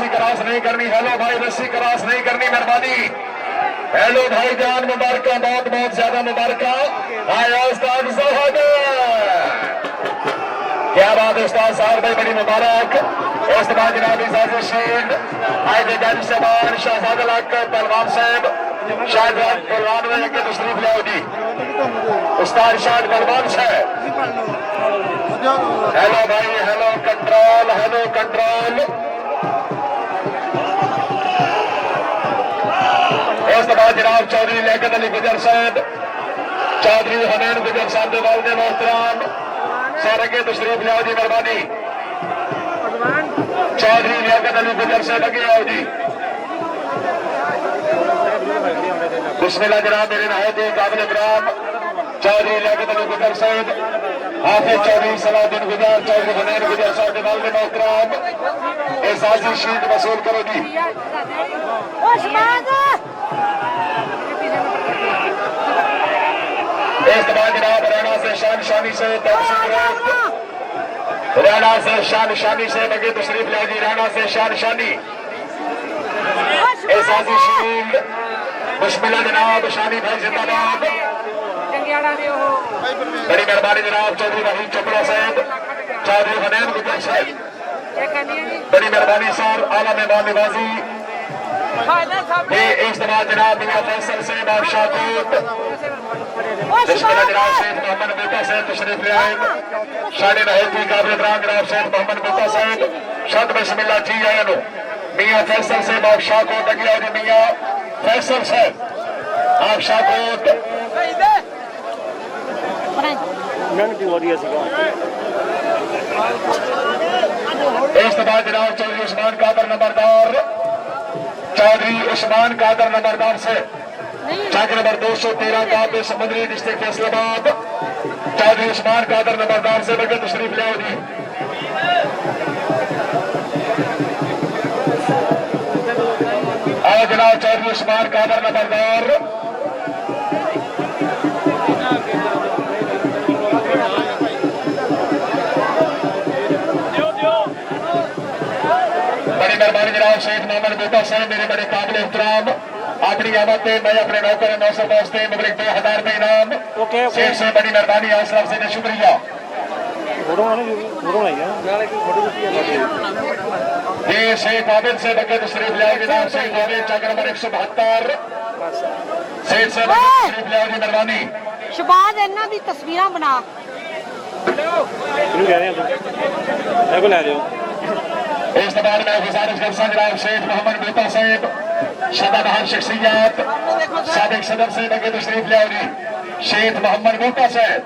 रस्सी क्रॉस नहीं करनी। हेलो भाई, रस्सी क्रॉस नहीं करनी, मेहरबानी। हेलो भाई जान, मुबारक, बहुत बहुत ज्यादा मुबारक। आया उस्ताद साहब, क्या बात है उस्ताद साहब भाई, बड़ी मुबारक। इस बाद जनाब इजाजत शील्ड आज जज साहब शहजाद पहलवान साहब शाहजाद पहलवान में के तशरीफ लाओ जी। उस्ताद शाह पहलवान साहब, हेलो भाई, हेलो कंट्रोल, हेलो कंट्रोल। इस बाद जनाब चौधरी लियाकत अली गुजर साहब, चौधरी हनैन गुजर साहब के वालिद मोहतरम सारे के तशरीफ लाओ जी, मेहरबानी। चौधरी लियाकत अली गुजर साहब लगे आओ जी। बिस्मिल्लाह जनाब, मेरे नहायत काबिल इकराम चौधरी लियाकत अली गुजर साहब, हाफिज चौधरी सलाउद्दीन गुजर, चौधरी हनैन गुजर साहब के वालिद मोहतरम एजाजी शील्ड वसूल करो जी। इस बाद जनाब हरियाणा से शान शानी से हरियाणा से शान शानी से लगे तशरीफ ले जी। हरियाणा से शान शानी एजाजी शील्ड, बिस्मिल्लाह जनाब, शानी भाई जिंदाबाद। बड़ी मेहरबानी जनाब चौधरी रहीम चपड़ा साहब, चौधरी हनैन गुजर साहब, बड़ी मेहरबानी सर, आला मेहमान निवाजी। ये इस बाद जनाब मियां फैसल से बादशाह कोट, बिस्मिल्लाह जनाब शेख मोहम्मद बूटा साहब तशरीफ ले आए। शान नहती काबिल इकराम जनाब शेख मोहम्मद बूटा साहब, शद बिस्मिल्लाह जी आए नो। मियां फैसल से बादशाह कोट लगे आओ जी। मियां फैसल साहब बादशाह कोट इस बाद जनाब चौधरी उस्मान कादर नंबरदार, चौधरी उस्मान कादर नंबरदार से चाक नंबर 213 काबे समुद्री डिस्ट्रिक्ट फैसलाबाद, चौधरी उस्मान कादर नंबरदार से लगे तशरीफ ले आओ जी। आओ जनाब चौधरी उस्मान कादर नंबरदार, बड़ी मेहरबानी जनाब शेख मोहम्मद बूटा साहब, मेरे बड़े काबिल एहतराम, अपनी आमद पे मैं अपने नौकर नौसर दोस्ते मुबरक 2000 रुपये इनाम शेख से बड़ी मेहरबानी आसराफ से शुक्रिया। ये शेख आबिद से लगे तशरीफ ले आओगे जनाब शेख आबिद, चक नंबर 172 शेख से तशरीफ ले आओगे, मेहरबानी। शबाज इन्हां दी तस्वीरां बना इस दौरान मैं गुजारिश कर जनाब शेख मोहम्मद बूटा साहब, शदाबहार शख्सियत साबिक सदर से लगे तशरीफ ले आओ जी। शेख मोहम्मद बूटा साहब,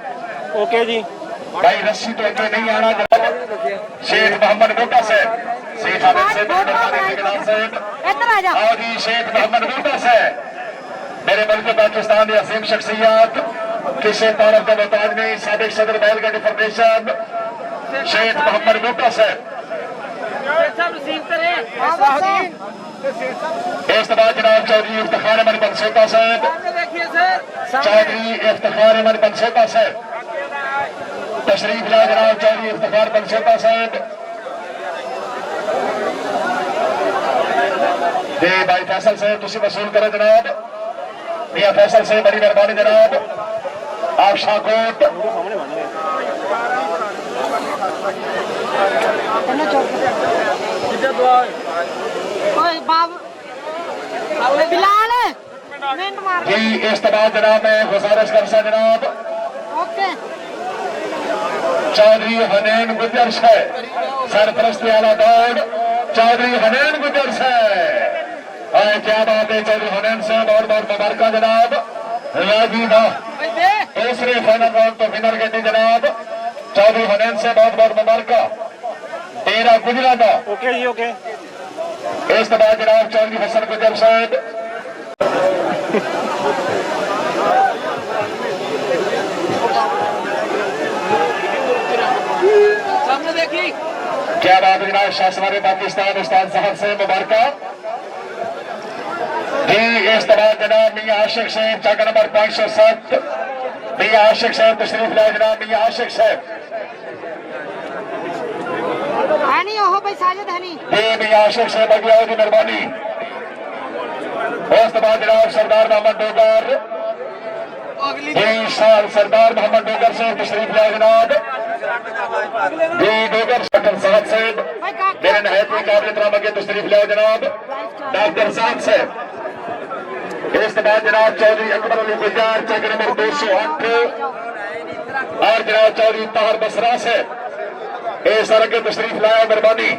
ओके जी भाई रस्सी तो अगर नहीं आना जनाब। शेख मोहम्मद बूटा साहब, शेख आबिद से इधर आ जा। आओ जी शेख मोहम्मद बूटा साहब, मेरे मुल्क पाकिस्तान की अजीम शख्सियत, किसी तारफ का मोहताज नहीं, साबिक सदर बैलगाड़ी फेडरेशन शेख मोहम्मद बूटा साहब। इस बाद जनाब चौधरी इफ्तिखार अहमद बनसेता साहब, चौधरी इफ्तिखार अहमद बनसेता साहब तशरीफ लाए जनाब चौधरी इफ्तिखार बनसेता साहब। दे भाई फैसल साहब तुम वसूल करो जनाब, मियां फैसल से बड़ी मेहरबानी जनाब। आप शाहकोट बिलाल मिनट मार जी। इस बाद जनाब मैं गुजारिश कर सा जनाब ओके चौधरी हनैन गुजर से सरपरस्ती आला दौड़, चौधरी हनैन गुजर से क्या बात है चौधरी हनैन से बहुत बहुत मुबारक जनाब। राजी दूसरे फाइनल राउंड तो विनर गए जनाब चौधरी हनैन से बहुत बहुत मुबारक। 13 गुजरा था। ओके जी ओके। इस बाद जनाब चौधरी हसन गुजर साहब क्या बात है जनाब शासवार पाकिस्तान उस्ताद साहब से मुबारक जी। इस तरह जनाब मियां आशिक साहब चाका नंबर 507 मियां आशिक साहब तशरीफ लाए जनाब मियां आशिक साहब। है नहीं ओहो भाई साजिद है नहीं ये भी आशिक से बगिया की मेहरबानी। उस बाद जनाब सरदार मोहम्मद डोगर, साल सरदार मोहम्मद डोगर से तशरीफ लाए जनाब। जी डोगर साहब से मेरे नहायत में काबिल एहतराम के तशरीफ लाए जनाब डॉक्टर साहब से। इस बाद जनाब चौधरी अकबर अली गुजार चेक नंबर 208 और जनाब चौधरी ताहर बसरा से इस तरह के तशरीफ लाया मेहरबानी।